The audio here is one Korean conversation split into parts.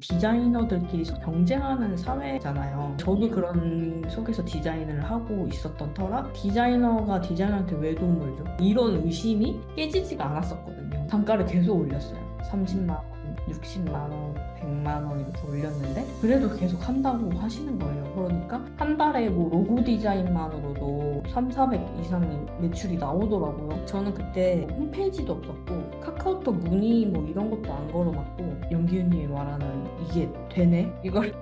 디자이너들끼리 경쟁하는 사회잖아요. 저도 그런 속에서 디자인을 하고 있었던 터라 디자이너가 디자이너한테 왜 돈을 줘? 이런 의심이 깨지지가 않았었거든요. 단가를 계속 올렸어요. 30만 원, 60만 원, 100만 원 이렇게 올렸는데 그래도 계속 한다고 하시는 거예요. 그러니까 한 달에 뭐 로고 디자인만으로도 3, 400 이상이 매출이 나오더라고요. 저는 그때 홈페이지도 없었고 카카오톡 문의 뭐 이런 것도 안 걸어놨고 연기훈님이 말하는 이게 되네? 이걸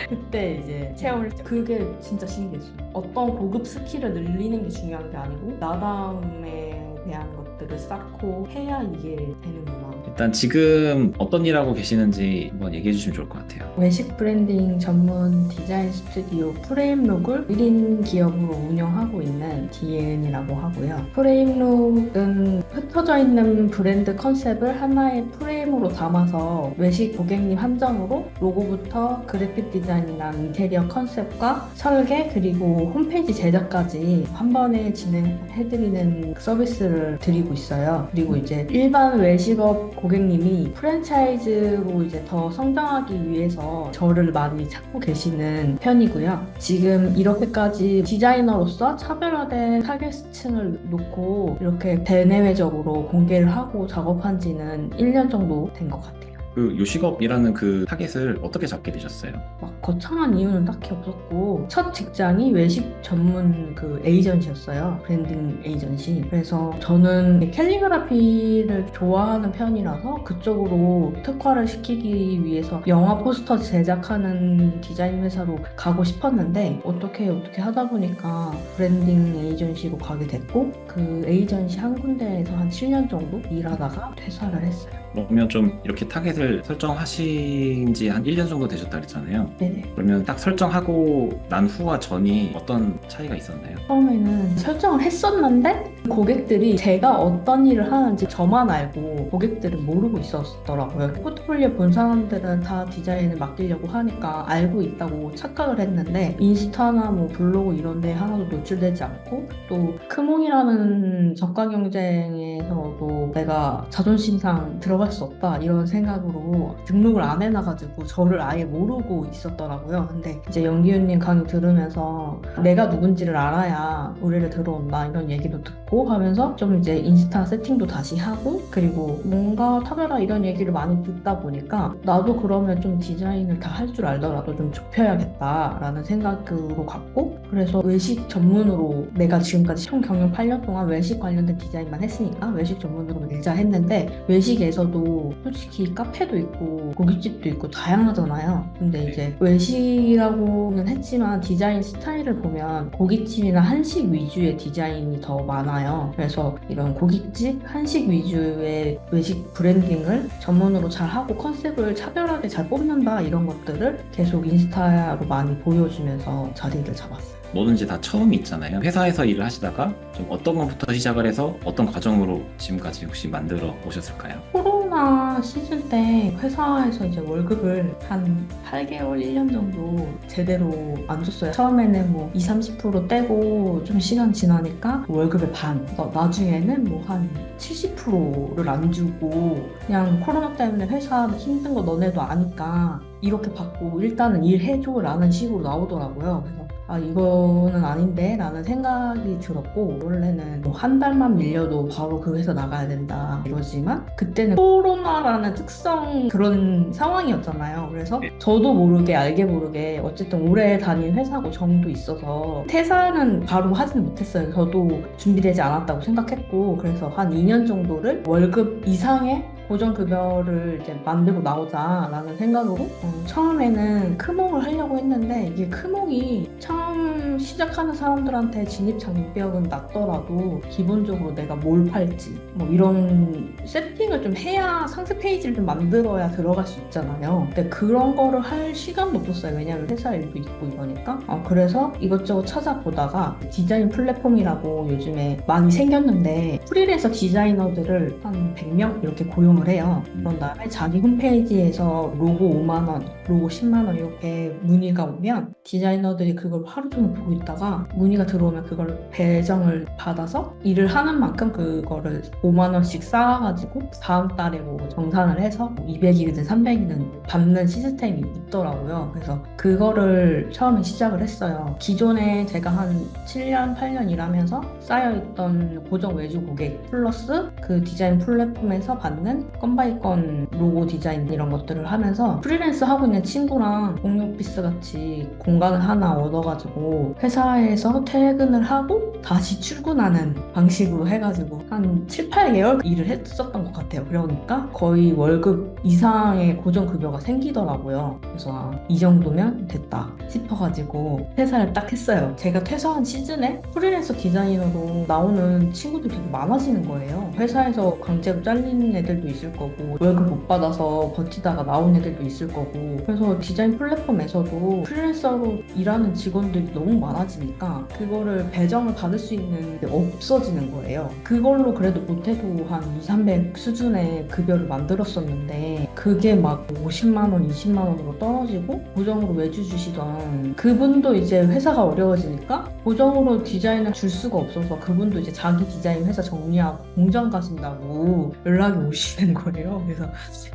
그때 이제 체험을 했죠. 그게 진짜 신기했어요. 어떤 고급 스킬을 늘리는 게 중요한 게 아니고 나담에 대한 것들을 쌓고 해야 이게 되는구나. 일단 지금 어떤 일 하고 계시는지 한번 얘기해 주시면 좋을 것 같아요. 외식 브랜딩 전문 디자인 스튜디오 프레임룩을 1인 기업으로 운영하고 있는 디엔이라고 하고요. 프레임룩은 흩어져 있는 브랜드 컨셉을 하나의 프레임으로 담아서 외식 고객님 한정으로 로고부터 그래픽 디자인이나 인테리어 컨셉과 설계 그리고 홈페이지 제작까지 한 번에 진행해드리는 서비스를 드리고 있어요. 그리고 이제 일반 외식업 고객님이 프랜차이즈로 이제 더 성장하기 위해서 저를 많이 찾고 계시는 편이고요. 지금 이렇게까지 디자이너로서 차별화된 타겟층을 놓고 이렇게 대내외적으로 공개를 하고 작업한 지는 1년 정도 된 것 같아요. 그 요식업이라는 그 타겟을 어떻게 잡게 되셨어요? 막 거창한 이유는 딱히 없었고 첫 직장이 외식 전문 그 에이전시였어요. 브랜딩 에이전시. 그래서 저는 캘리그라피를 좋아하는 편이라서 그쪽으로 특화를 시키기 위해서 영화 포스터 제작하는 디자인 회사로 가고 싶었는데 어떻게 하다 보니까 브랜딩 에이전시로 가게 됐고 그 에이전시 한 군데에서 한 7년 정도 일하다가 퇴사를 했어요. 그러면 좀 이렇게 타겟을 설정하신 지 한 1년 정도 되셨다 그랬잖아요. 네네. 그러면 딱 설정하고 난 후와 전이 어떤 차이가 있었나요? 처음에는 설정을 했었는데 고객들이 제가 어떤 일을 하는지 저만 알고 고객들은 모르고 있었더라고요. 포트폴리오 본 사람들은 다 디자인을 맡기려고 하니까 알고 있다고 착각을 했는데 인스타나 뭐 블로그 이런 데 하나도 노출되지 않고 또 크몽이라는 저가 경쟁에서도 내가 자존심상 들어갈 수 없다 이런 생각으로 등록을 안 해놔가지고 저를 아예 모르고 있었더라고요. 근데 이제 연기훈님 강의 들으면서 내가 누군지를 알아야 우리를 들어온다 이런 얘기도 듣고 하면서 좀 이제 인스타 세팅도 다시 하고 그리고 뭔가 타별아 이런 얘기를 많이 듣다 보니까 나도 그러면 좀 디자인을 다 할 줄 알더라도 좀 좁혀야겠다라는 생각으로 갔고 그래서 외식 전문으로 내가 지금까지 총 경영 8년 동안 외식 관련된 디자인만 했으니까 외식 전문으로 밀자 했는데 외식에서도 솔직히 카페도 있고 고깃집도 있고 다양하잖아요. 근데 이제 외식이라고는 했지만 디자인 스타일을 보면 고깃집이나 한식 위주의 디자인이 더 많아요. 그래서 이런 고깃집, 한식 위주의 외식 브랜딩을 전문으로 잘 하고 컨셉을 차별하게 잘 뽑는다 이런 것들을 계속 인스타로 많이 보여주면서 자리를 잡았어요. 뭐든지 다 처음이 있잖아요. 회사에서 일을 하시다가 좀 어떤 것부터 시작을 해서 어떤 과정으로 지금까지 혹시 만들어 오셨을까요? 코로나 시즌 때 회사에서 이제 월급을 한 8개월, 1년 정도 제대로 안 줬어요. 처음에는 뭐 20, 30% 떼고 좀 시간 지나니까 월급의 반. 나중에는 뭐 한 70%를 안 주고 그냥 코로나 때문에 회사 힘든 거 너네도 아니까 이렇게 받고 일단은 일해줘 라는 식으로 나오더라고요. 그래서 아 이거는 아닌데 라는 생각이 들었고 원래는 뭐 한 달만 밀려도 바로 그 회사 나가야 된다 이러지만 그때는 코로나라는 특성 그런 상황이었잖아요. 그래서 저도 모르게 알게 모르게 어쨌든 오래 다닌 회사고 정도 있어서 퇴사는 바로 하지는 못했어요. 저도 준비되지 않았다고 생각했고 그래서 한 2년 정도를 월급 이상의 고정급여를 이제 만들고 나오자라는 생각으로 처음에는 크몽을 하려고 했는데 이게 크몽이 처음 시작하는 사람들한테 진입 장벽은 낮더라도 기본적으로 내가 뭘 팔지 뭐 이런 세팅을 좀 해야 상세 페이지를 좀 만들어야 들어갈 수 있잖아요. 근데 그런 거를 할 시간도 없었어요. 왜냐면 회사 일도 있고 이러니까 그래서 이것저것 찾아보다가 디자인 플랫폼이라고 요즘에 많이 생겼는데 프리랜서 디자이너들을 한 100명 이렇게 고용을 배정을 해요. 그런 다음에 자기 홈페이지에서 로고 5만 원, 로고 10만 원 이렇게 문의가 오면 디자이너들이 그걸 하루 종일 보고 있다가 문의가 들어오면 그걸 배정을 받아서 일을 하는 만큼 그거를 5만 원씩 쌓아가지고 다음 달에 뭐 정산을 해서 200일이든 300일이든 받는 시스템이 있더라고요. 그래서 그거를 처음에 시작을 했어요. 기존에 제가 한 7년, 8년 일하면서 쌓여있던 고정 외주 고객 플러스 그 디자인 플랫폼에서 받는 건 바이 건 로고 디자인 이런 것들을 하면서 프리랜서 하고 있는 친구랑 공유 오피스 같이 공간을 하나 얻어가지고 회사에서 퇴근을 하고 다시 출근하는 방식으로 해가지고 한 7, 8개월 일을 했었던 것 같아요. 그러니까 거의 월급 이상의 고정급여가 생기더라고요. 그래서 이 정도면 됐다 싶어가지고 퇴사를 딱 했어요. 제가 퇴사한 시즌에 프리랜서 디자이너로 나오는 친구들이 되게 많아지는 거예요. 회사에서 강제로 잘리는 애들도 있을 거고 월급 못 받아서 버티다가 나온 애들도 있을 거고 그래서 디자인 플랫폼에서도 프리랜서로 일하는 직원들이 너무 많아지니까 그거를 배정을 받을 수 있는 게 없어지는 거예요. 그걸로 그래도 못해도 한 2, 300 수준의 급여를 만들었었는데 그게 막 50만 원, 20만 원으로 떨어지고 고정으로 외주 주시던 그분도 이제 회사가 어려워지니까 고정으로 디자인을 줄 수가 없어서 그분도 이제 자기 디자인 회사 정리하고 공장 가신다고 연락이 오시는 거예요. 그래서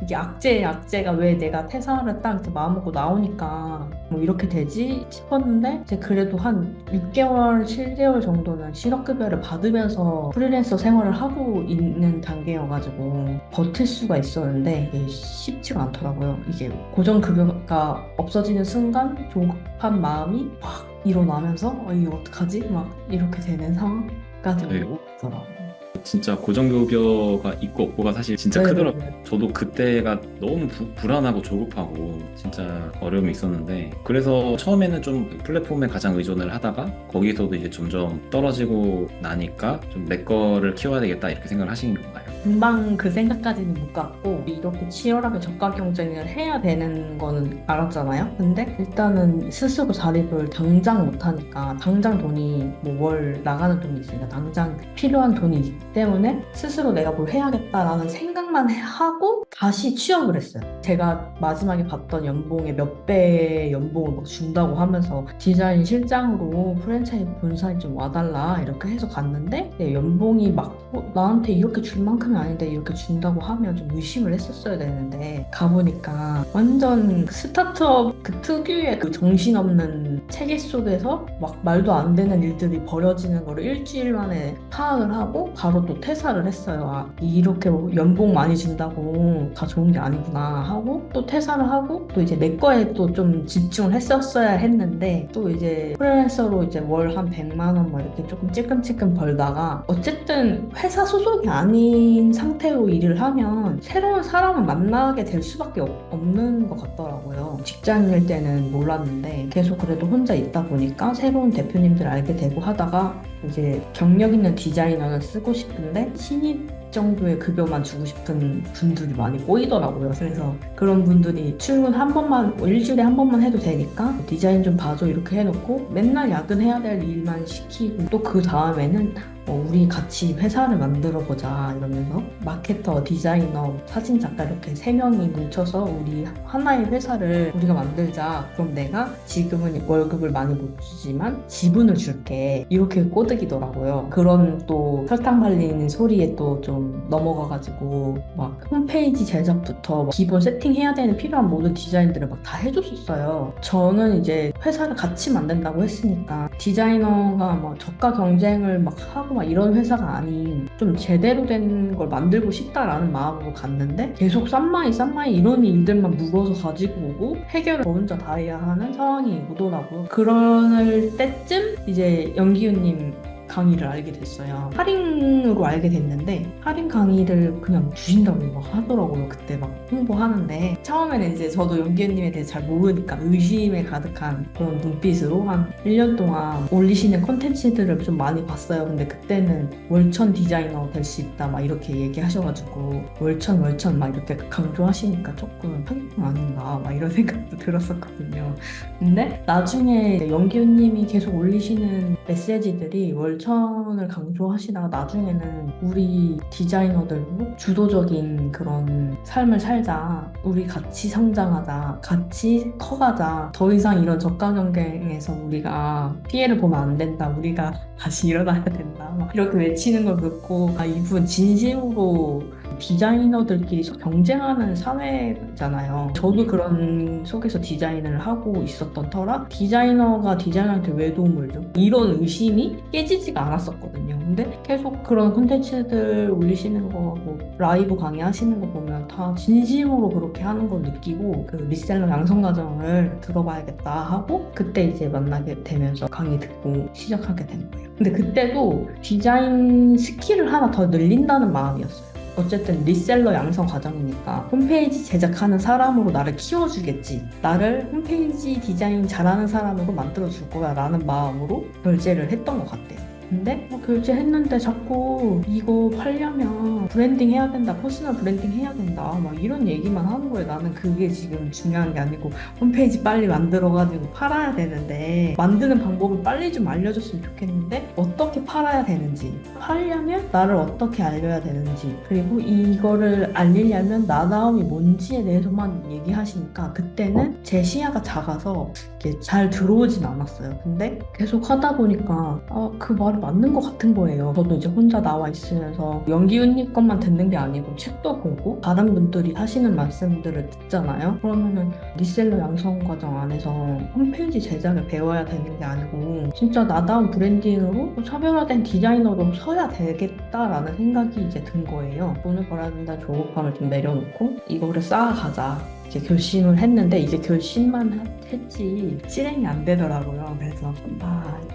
이게 악재의 악재가 왜 내가 퇴사를 딱 이제 마음먹고 나오니까 뭐 이렇게 되지 싶었는데 이제 그래도 한 6개월, 7개월 정도는 실업급여를 받으면서 프리랜서 생활을 하고 있는 단계여가지고 버틸 수가 있었는데 이게 쉽지가 않더라고요. 이게 고정급여가 없어지는 순간 조급한 마음이 확 일어나면서 이거 어떡하지? 막 이렇게 되는 상황까지 네. 오더라고요. 진짜 고정급여가 있고 없고가 사실 진짜 네, 크더라고요. 네. 저도 그때가 너무 불안하고 조급하고 진짜 어려움이 있었는데 그래서 처음에는 좀 플랫폼에 가장 의존을 하다가 거기서도 이제 점점 떨어지고 나니까 좀 내 거를 키워야 되겠다 이렇게 생각을 하신 건가요? 금방 그 생각까지는 못 갔고 이렇게 치열하게 저가 경쟁을 해야 되는 거는 알았잖아요. 근데 일단은 스스로 자립을 당장 못 하니까 당장 돈이 뭐 월 나가는 돈이 있으니까 당장 필요한 돈이 있기 때문에 스스로 내가 뭘 해야겠다라는 생각만 하고 다시 취업을 했어요. 제가 마지막에 받던 연봉의 몇 배의 연봉을 막 준다고 하면서 디자인 실장으로 프랜차이즈 본사에 좀 와달라 이렇게 해서 갔는데 연봉이 막 나한테 이렇게 줄 만큼이 아닌데 이렇게 준다고 하면 좀 의심을 했었어야 되는데 가보니까 완전 스타트업 그 특유의 그 정신없는 체계 속에서 막 말도 안 되는 일들이 벌어지는 거를 일주일 만에 파악을 하고 바로 또 퇴사를 했어요. 아, 이렇게 뭐 연봉 많이 준다고 다 좋은 게 아니구나 하고 또 퇴사를 하고 또 이제 내 거에 또 좀 집중을 했었어야 했는데 또 이제 프리랜서로 이제 월 한 100만 원 뭐 이렇게 조금 찔끔찔끔 벌다가 어쨌든 회사 소속이 아닌 상태로 일을 하면 새로운 사람을 만나게 될 수밖에 없는 것 같더라고요. 직장일 때는 몰랐는데 계속 그래도 혼자 있다 보니까 새로운 대표님들 알게 되고 하다가 이제 경력 있는 디자이너는 쓰고 싶은데 신입 정도의 급여만 주고 싶은 분들이 많이 꼬이더라고요. 그래서 그런 분들이 출근 한 번만, 일주일에 한 번만 해도 되니까 디자인 좀 봐줘 이렇게 해놓고 맨날 야근해야 될 일만 시키고 또 그 다음에는 우리 같이 회사를 만들어 보자 이러면서 마케터, 디자이너, 사진작가 이렇게 3명이 뭉쳐서 우리 하나의 회사를 우리가 만들자. 그럼 내가 지금은 월급을 많이 못 주지만 지분을 줄게. 이렇게 꼬드기더라고요. 그런 또 설탕 발리는 소리에 또 좀 넘어가가지고 막 홈페이지 제작부터 막 기본 세팅해야 되는 필요한 모든 디자인들을 막 다 해줬었어요. 저는 이제 회사를 같이 만든다고 했으니까 디자이너가 뭐 저가 경쟁을 막 하고 막 이런 회사가 아닌 좀 제대로 된 걸 만들고 싶다라는 마음으로 갔는데 계속 쌈마이 이런 일들만 물어서 가지고 오고 해결을 저 혼자 다 해야 하는 상황이 오더라고요. 그럴 때쯤 이제 연기훈님 강의를 알게 됐어요. 할인으로 알게 됐는데 할인 강의를 그냥 주신다고 막 하더라고요. 그때 막 홍보하는데 처음에는 이제 저도 연기님에 대해서 잘 모르니까 의심에 가득한 그런 눈빛으로 한 1년 동안 올리시는 콘텐츠들을 좀 많이 봤어요. 근데 그때는 월천 디자이너 될 수 있다 막 이렇게 얘기하셔가지고 월천 막 이렇게 강조하시니까 조금 편견 아닌가 막 이런 생각도 들었었거든요. 근데 나중에 연기훈님이 계속 올리시는 메시지들이 월천 실천을 강조하시다가 나중에는 우리 디자이너들도 주도적인 그런 삶을 살자, 우리 같이 성장하자, 같이 커가자, 더 이상 이런 저가 경쟁에서 우리가 피해를 보면 안 된다, 우리가 다시 일어나야 된다, 막 이렇게 외치는 걸 듣고 이분 진심으로 디자이너들끼리 경쟁하는 사회잖아요. 저도 그런 속에서 디자인을 하고 있었던 터라 디자이너가 디자이너한테 왜 도움을 줘? 이런 의심이 깨지지가 않았었거든요. 근데 계속 그런 콘텐츠들 올리시는 거, 뭐 라이브 강의하시는 거 보면 다 진심으로 그렇게 하는 걸 느끼고 그 리셀러 양성 과정을 들어봐야겠다 하고 그때 이제 만나게 되면서 강의 듣고 시작하게 된 거예요. 근데 그때도 디자인 스킬을 하나 더 늘린다는 마음이었어요. 어쨌든 리셀러 양성 과정이니까 홈페이지 제작하는 사람으로 나를 키워주겠지, 나를 홈페이지 디자인 잘하는 사람으로 만들어줄 거야 라는 마음으로 결제를 했던 것 같아요. 근데 결제했는데 자꾸 이거 팔려면 브랜딩 해야 된다, 퍼스널 브랜딩 해야 된다, 막 이런 얘기만 하는 거예요. 나는 그게 지금 중요한 게 아니고 홈페이지 빨리 만들어가지고 팔아야 되는데 만드는 방법을 빨리 좀 알려줬으면 좋겠는데 어떻게 팔아야 되는지, 팔려면 나를 어떻게 알려야 되는지, 그리고 이거를 알리려면 나다움이 뭔지에 대해서만 얘기하시니까 그때는 제 시야가 작아서 이렇게 잘 들어오진 않았어요. 근데 계속 하다 보니까 그 말이 맞는 것 같은 거예요. 저도 이제 혼자 나와 있으면서 연기훈님 것만 듣는 게 아니고 책도 보고 다른 분들이 하시는 말씀들을 듣잖아요. 그러면은 리셀러 양성 과정 안에서 홈페이지 제작을 배워야 되는 게 아니고 진짜 나다운 브랜딩으로 차별화된 디자이너로 서야 되겠다라는 생각이 이제 든 거예요. 돈을 벌어야 된다는 조급함을 좀 내려놓고 이거를 쌓아가자 이제 결심을 했는데 이게 결심만 했지 실행이 안 되더라고요. 그래서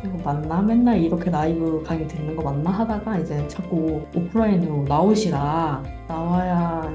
이거 맞나? 맨날 이렇게 라이브 강의 듣는 거 맞나 하다가 이제 자꾸 오프라인으로 나와야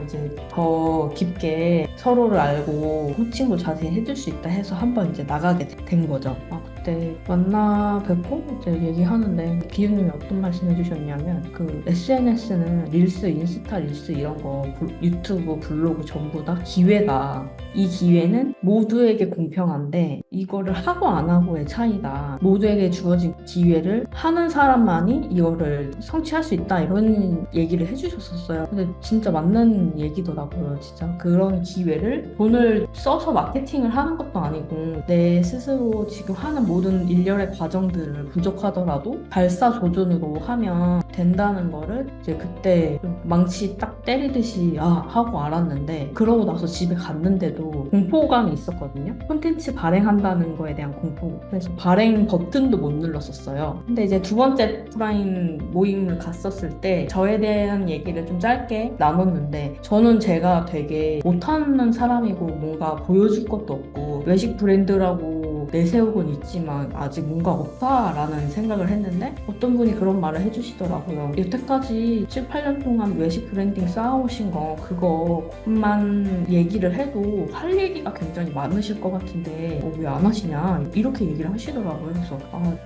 이제 더 깊게 서로를 알고 코칭도 자세히 해줄 수 있다 해서 한번 이제 나가게 된 거죠. 그때 만나 뵙고 이제 얘기하는데 기훈님이 어떤 말씀 해주셨냐면 그 SNS는 릴스, 인스타 릴스 이런 거 유튜브, 블로그 전부 다 기회다. 이 기회는 모두에게 공평한데 이거를 하고 안 하고의 차이다. 모두에게 주어진 기회를 하는 사람만이 이거를 성취할 수 있다. 이런 얘기를 해주셨었어요. 근데 진짜 맞는 얘기더라고요. 진짜 그런 기회를 돈을 써서 마케팅을 하는 것도 아니고 내 스스로 지금 하는 모든 일련의 과정들을 부족하더라도 발사조준으로 하면 된다는 거를 이제 그때 좀 망치 딱 때리듯이 하고 알았는데 그러고 나서 집에 갔는데도 공포감이 있었거든요. 콘텐츠 발행한다는 거에 대한 공포. 그래서 발행 버튼도 못 눌렀었어요. 근데 이제 두 번째 오프라인 모임을 갔었을 때 저에 대한 얘기를 좀 짧게 나눴는데 저는 제가 되게 못하는 사람이고 뭔가 보여줄 것도 없고 외식 브랜드라고 내세우곤 있지만 아직 뭔가 없다라는 생각을 했는데 어떤 분이 그런 말을 해주시더라고요. 여태까지 7, 8년 동안 외식 브랜딩 쌓아오신 거 그거만 얘기를 해도 할 얘기가 굉장히 많으실 것 같은데 왜 안 하시냐 이렇게 얘기를 하시더라고요. 그래서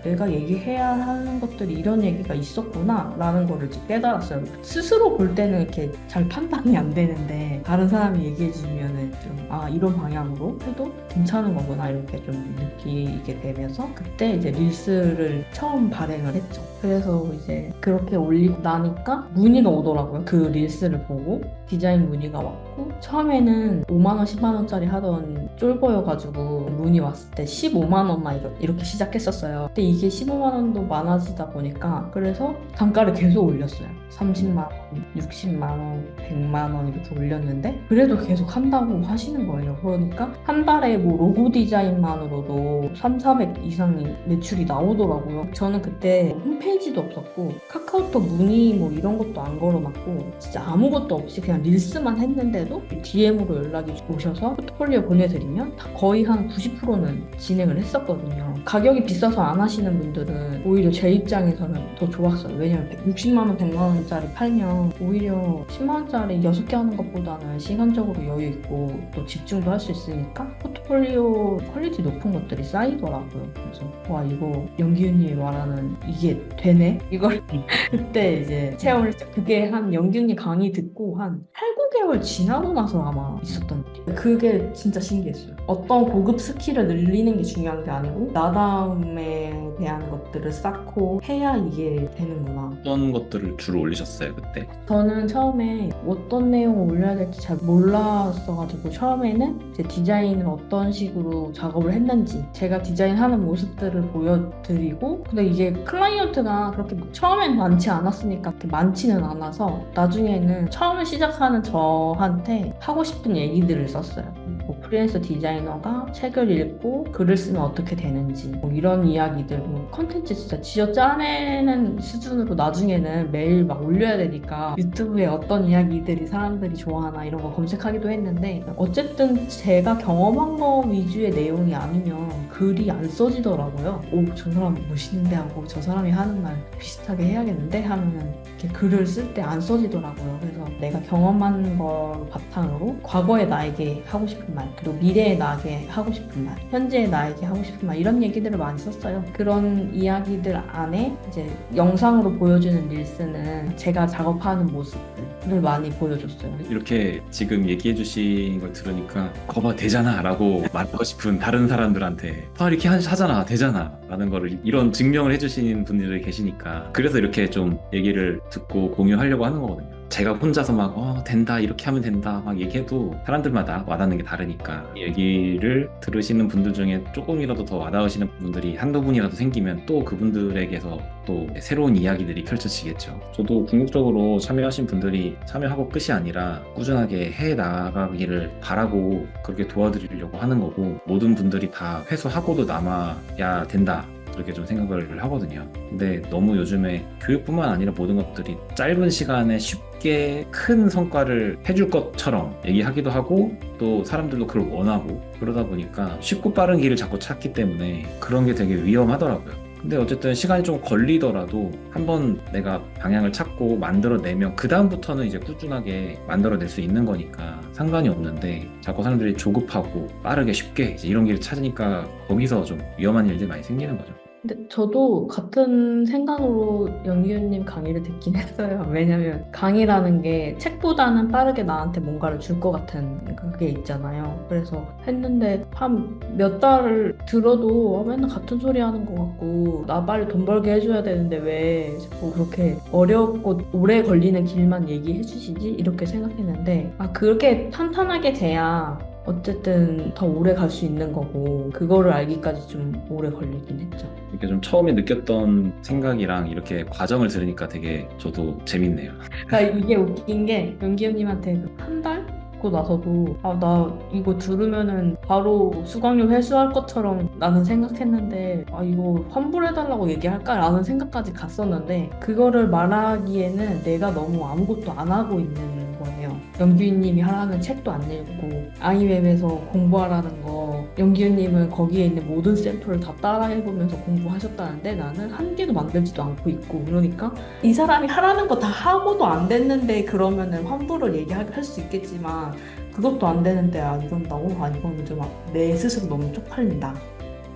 내가 얘기해야 하는 것들이 이런 얘기가 있었구나 라는 거를 깨달았어요. 스스로 볼 때는 이렇게 잘 판단이 안 되는데 다른 사람이 얘기해주면은 좀 이런 방향으로 해도 괜찮은 거구나 이렇게 좀 느끼게 되면서 그때 이제 릴스를 처음 발행을 했죠. 그래서 이제 그렇게 올리고 나니까 문의가 오더라고요. 그 릴스를 보고 디자인 문의가 왔고 처음에는 5만원, 10만원짜리 하던 쫄보여가지고 문의 왔을 때 15만원만 이렇게 시작했었어요. 근데 이게 15만원도 많아지다 보니까 그래서 단가를 계속 올렸어요. 30만원, 60만원, 100만원 이렇게 올렸는데 그래도 계속 한다고 하시는 거예요. 그러니까 한 달에 뭐 로고 디자인만으로도 3,400 이상이 매출이 나오더라고요. 저는 그때 홈페이지도 없었고 카카오톡 문의 뭐 이런 것도 안 걸어놨고 진짜 아무것도 없이 그냥 릴스만 했는데도 DM으로 연락이 오셔서 포트폴리오 보내드리면 거의 한 90%는 진행을 했었거든요. 가격이 비싸서 안 하시는 분들은 오히려 제 입장에서는 더 좋았어요. 왜냐면 60만원, 100만원짜리 팔면 하면 오히려 10만 원짜리 6개 하는 것보다는 시간적으로 여유 있고 또 집중도 할 수 있으니까 포트폴리오 퀄리티 높은 것들이 쌓이더라고요. 그래서 와, 이거 영기훈님이 말하는 이게 되네? 이걸 그때 이제 체험을 했죠. 그게 한 영기훈님 강의 듣고 한 8, 9개월 지나고 나서 아마 있었던 일이에요. 그게 진짜 신기했어요. 어떤 고급 스킬을 늘리는 게 중요한 게 아니고 나다움에 대한 것들을 쌓고 해야 이게 되는구나. 어떤 것들을 주로 올리셨어요 그때? 저는 처음에 어떤 내용을 올려야 될지 잘 몰랐어가지고 처음에는 제 디자인을 어떤 식으로 작업을 했는지 제가 디자인하는 모습들을 보여드리고, 근데 이게 클라이언트가 그렇게 처음엔 많지 않았으니까 그렇게 많지는 않아서 나중에는 처음에 시작하는 저한테 하고 싶은 얘기들을 썼어요. 뭐 프리랜서 디자이너가 책을 읽고 글을 쓰면 어떻게 되는지, 뭐 이런 이야기들, 뭐 컨텐츠 진짜 쥐어 짜내는 수준으로 나중에는 매일 막 올려야 되니까 유튜브에 어떤 이야기들이 사람들이 좋아하나 이런 거 검색하기도 했는데, 어쨌든 제가 경험한 거 위주의 내용이 아니면 글이 안 써지더라고요. 오, 저 사람 멋있는데 하고 저 사람이 하는 말 비슷하게 해야겠는데 하면은 이렇게 글을 쓸 때 안 써지더라고요. 그래서 내가 경험한 걸 바탕으로 과거의 나에게 하고 싶은 말, 그리고 미래의 나에게 하고 싶은 말, 현재의 나에게 하고 싶은 말, 이런 얘기들을 많이 썼어요. 그런 이야기들 안에 이제 영상으로 보여주는 릴스는 제가 작업하는 모습을 많이 보여줬어요. 이렇게 지금 얘기해 주신 걸 들으니까 거봐 되잖아 라고 말하고 싶은 다른 사람들한테 이렇게 하잖아 되잖아 라는 거를 이런 증명을 해주시는 분들이 계시니까, 그래서 이렇게 좀 얘기를 듣고 공유하려고 하는 거거든요. 제가 혼자서 막 된다 이렇게 하면 된다 막 얘기해도 사람들마다 와닿는 게 다르니까, 이 얘기를 들으시는 분들 중에 조금이라도 더 와닿으시는 분들이 한두 분이라도 생기면 또 그분들에게서 또 새로운 이야기들이 펼쳐지겠죠. 저도 궁극적으로 참여하신 분들이 참여하고 끝이 아니라 꾸준하게 해 나가기를 바라고 그렇게 도와드리려고 하는 거고, 모든 분들이 다 회수하고도 남아야 된다 그렇게 좀 생각을 하거든요. 근데 너무 요즘에 교육뿐만 아니라 모든 것들이 짧은 시간에 쉽게 큰 성과를 해줄 것처럼 얘기하기도 하고, 또 사람들도 그걸 원하고, 그러다 보니까 쉽고 빠른 길을 자꾸 찾기 때문에 그런 게 되게 위험하더라고요. 근데 어쨌든 시간이 좀 걸리더라도 한번 내가 방향을 찾고 만들어내면 그 다음부터는 이제 꾸준하게 만들어낼 수 있는 거니까 상관이 없는데, 자꾸 사람들이 조급하고 빠르게 쉽게 이제 이런 길을 찾으니까 거기서 좀 위험한 일들이 많이 생기는 거죠. 근데 저도 같은 생각으로 영기훈님 강의를 듣긴 했어요. 왜냐면 강의라는 게 책보다는 빠르게 나한테 뭔가를 줄 것 같은 그게 있잖아요. 그래서 했는데 한 몇 달을 들어도 맨날 같은 소리 하는 것 같고, 나 빨리 돈 벌게 해줘야 되는데 왜 자꾸 그렇게 어렵고 오래 걸리는 길만 얘기해 주시지? 이렇게 생각했는데, 그렇게 탄탄하게 돼야 어쨌든 더 오래 갈 수 있는 거고, 그거를 알기까지 좀 오래 걸리긴 했죠. 이렇게 좀 처음에 느꼈던 생각이랑 이렇게 과정을 들으니까 되게 저도 재밌네요. 그러니까 이게 웃긴 게 연기현님한테 한 달? 고 나서도 나 이거 들으면은 바로 수강료 회수할 것처럼 나는 생각했는데 이거 환불해달라고 얘기할까? 라는 생각까지 갔었는데, 그거를 말하기에는 내가 너무 아무것도 안 하고 있는 거예요. 영기훈님이 하라는 책도 안 읽고 아이웹에서 공부하라는 거, 영기훈님은 거기에 있는 모든 샘플을 다 따라해보면서 공부하셨다는데 나는 한 개도 만들지도 않고 있고, 그러니까 이 사람이 하라는 거 다 하고도 안 됐는데 그러면은 환불을 얘기할 수 있겠지만, 그것도 안 되는데 이런다고? 이거는 좀 내 스스로 너무 쪽팔린다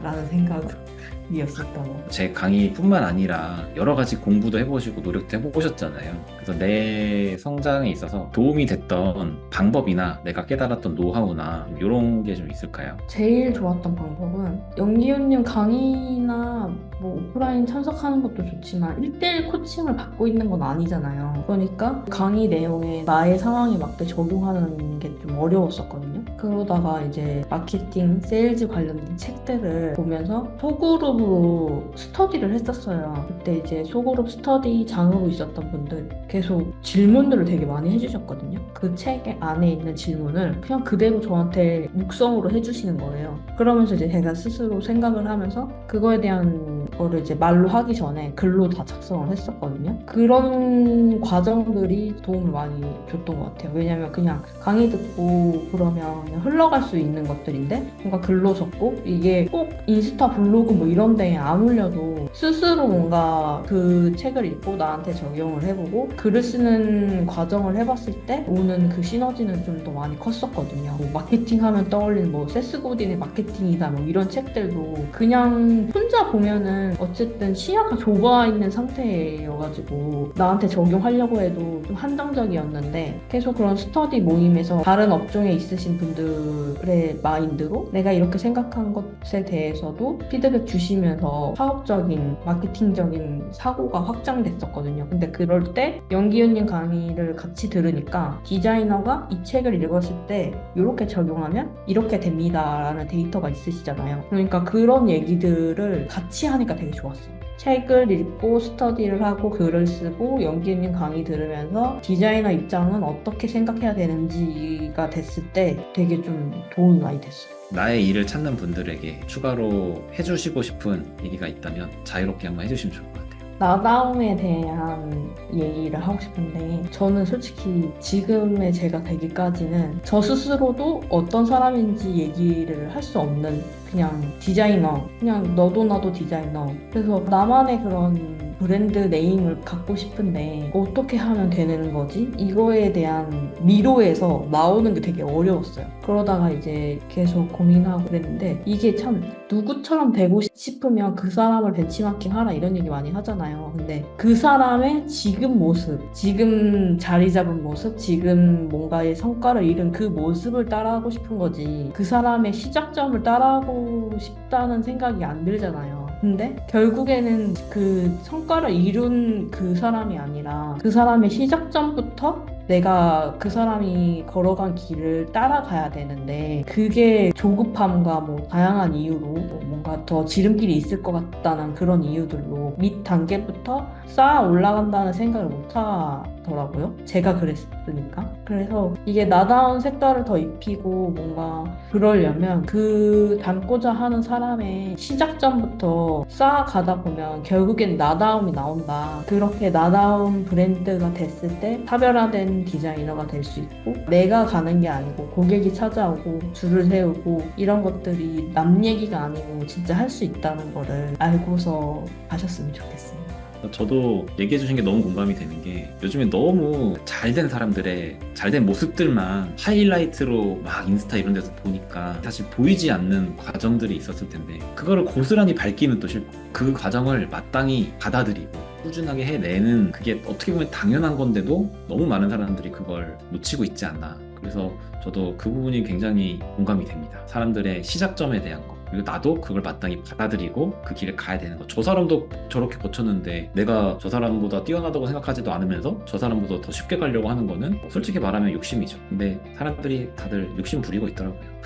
라는 생각이었었던 거. 제 강의뿐만 아니라 여러 가지 공부도 해보시고 노력도 해보셨잖아요. 그래서 내 성장에 있어서 도움이 됐던 방법이나 내가 깨달았던 노하우나 이런 게 좀 있을까요? 제일 좋았던 방법은, 영기훈님 강의나 뭐 오프라인 참석하는 것도 좋지만 1대1 코칭을 받고 있는 건 아니잖아요. 그러니까 강의 내용에 나의 상황에 맞게 적용하는 게 좀 어려웠었거든요. 그러다가 이제 마케팅, 세일즈 관련된 책들을 보면서 소그룹으로 스터디를 했었어요. 그때 이제 소그룹 스터디장으로 있었던 분들 계속 질문들을 되게 많이 해주셨거든요. 그 책 안에 있는 질문을 그냥 그대로 저한테 묵성으로 해주시는 거예요. 그러면서 이제 제가 스스로 생각을 하면서 그거에 대한 거를 이제 말로 하기 전에 글로 다 작성을 했었거든요. 그런 과정들이 도움을 많이 줬던 것 같아요. 왜냐면 그냥 강의 듣고 그러면 그냥 흘러갈 수 있는 것들인데 뭔가 글로 적고 이게 꼭 인스타 블로그 뭐 이런 데에 안 올려도 스스로 뭔가 그 책을 읽고 나한테 적용을 해보고 글을 쓰는 과정을 해봤을 때 오는 그 시너지는 좀 더 많이 컸었거든요. 뭐 마케팅 하면 떠올리는 뭐 세스 고딘의 마케팅이다 뭐 이런 책들도 그냥 혼자 보면은 어쨌든 시야가 좁아 있는 상태여가지고 나한테 적용하려고 해도 좀 한정적이었는데 계속 그런 스터디 모임에서 다른 업종에 있으신 분들의 마인드로 내가 이렇게 생각한 것에 대해서도 피드백 주시면서 사업적인 마케팅적인 사고가 확장됐었거든요. 근데 그럴 때 연기훈님 강의를 같이 들으니까 디자이너가 이 책을 읽었을 때 이렇게 적용하면 이렇게 됩니다 라는 데이터가 있으시잖아요. 그러니까 그런 얘기들을 같이 하니까 되게 좋았어요. 책을 읽고 스터디를 하고 글을 쓰고 연기님 강의 들으면서 디자이너 입장은 어떻게 생각해야 되는지가 됐을 때 되게 좀 도움이 많이 됐어요. 나의 일을 찾는 분들에게 추가로 해주시고 싶은 얘기가 있다면 자유롭게 한번 해주시면 좋을 것 같아요. 나다움에 대한 얘기를 하고 싶은데 저는 솔직히 지금의 제가 되기까지는 저 스스로도 어떤 사람인지 얘기를 할 수 없는 그냥 디자이너, 그냥 너도 나도 디자이너. 그래서 나만의 그런 브랜드 네임을 갖고 싶은데 어떻게 하면 되는 거지? 이거에 대한 미로에서 나오는 게 되게 어려웠어요. 그러다가 이제 계속 고민하고 그랬는데 이게 참 누구처럼 되고 싶으면 그 사람을 벤치마킹 하라 이런 얘기 많이 하잖아요. 근데 그 사람의 지금 모습, 지금 자리 잡은 모습, 지금 뭔가의 성과를 이룬 그 모습을 따라하고 싶은 거지 그 사람의 시작점을 따라하고 싶다는 생각이 안 들잖아요. 근데 결국에는 그 성과를 이룬 그 사람이 아니라 그 사람의 시작점부터 내가 그 사람이 걸어간 길을 따라가야 되는데 그게 조급함과 뭐 다양한 이유로 뭐 뭔가 더 지름길이 있을 것 같다는 그런 이유들로 밑 단계부터 쌓아 올라간다는 생각을 못 하더라고요. 제가 그랬으니까. 그래서 이게 나다운 색깔을 더 입히고 뭔가 그러려면 그 닮고자 하는 사람의 시작점부터 쌓아가다 보면 결국엔 나다움이 나온다. 그렇게 나다운 브랜드가 됐을 때 차별화된 디자이너가 될 수 있고 내가 가는 게 아니고 고객이 찾아오고 줄을 세우고 이런 것들이 남 얘기가 아니고 진짜 할 수 있다는 거를 알고서 가셨으면 좋겠습니다. 저도 얘기해 주신 게 너무 공감이 되는 게 요즘에 너무 잘된 사람들의 잘된 모습들만 하이라이트로 막 인스타 이런 데서 보니까 사실 보이지 않는 과정들이 있었을 텐데 그거를 고스란히 밝기는 또 싫고 그 과정을 마땅히 받아들이고 꾸준하게 해내는 그게 어떻게 보면 당연한 건데도 너무 많은 사람들이 그걸 놓치고 있지 않나. 그래서 저도 그 부분이 굉장히 공감이 됩니다. 사람들의 시작점에 대한 거. 그리고 나도 그걸 마땅히 받아들이고 그 길을 가야 되는 거. 저 사람도 저렇게 거쳤는데 내가 저 사람보다 뛰어나다고 생각하지도 않으면서 저 사람보다 더 쉽게 가려고 하는 거는 솔직히 말하면 욕심이죠. 근데 사람들이 다들 욕심 부리고 있더라고요.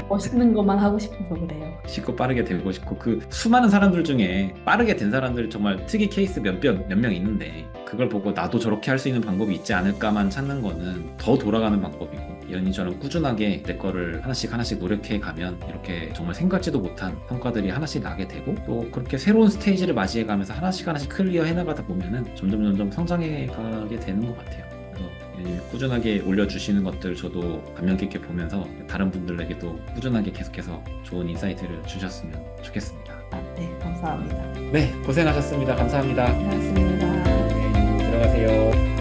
멋있는 것만 하고 싶어서 그래요. 쉽고 빠르게 되고 싶고 그 수많은 사람들 중에 빠르게 된 사람들 정말 특이 케이스 몇 명 있는데 그걸 보고 나도 저렇게 할 수 있는 방법이 있지 않을까만 찾는 거는 더 돌아가는 방법이고 연희처럼 꾸준하게 내 거를 하나씩 노력해 가면 이렇게 정말 생각지도 못한 성과들이 하나씩 나게 되고 또 그렇게 새로운 스테이지를 맞이해 가면서 하나씩 클리어 해 나가다 보면은 점점 성장해 가게 되는 것 같아요. 그래서 꾸준하게 올려주시는 것들 저도 감명 깊게 보면서 다른 분들에게도 꾸준하게 계속해서 좋은 인사이트를 주셨으면 좋겠습니다. 네, 감사합니다. 네, 고생하셨습니다. 감사합니다. 고맙습니다. 네, 들어가세요.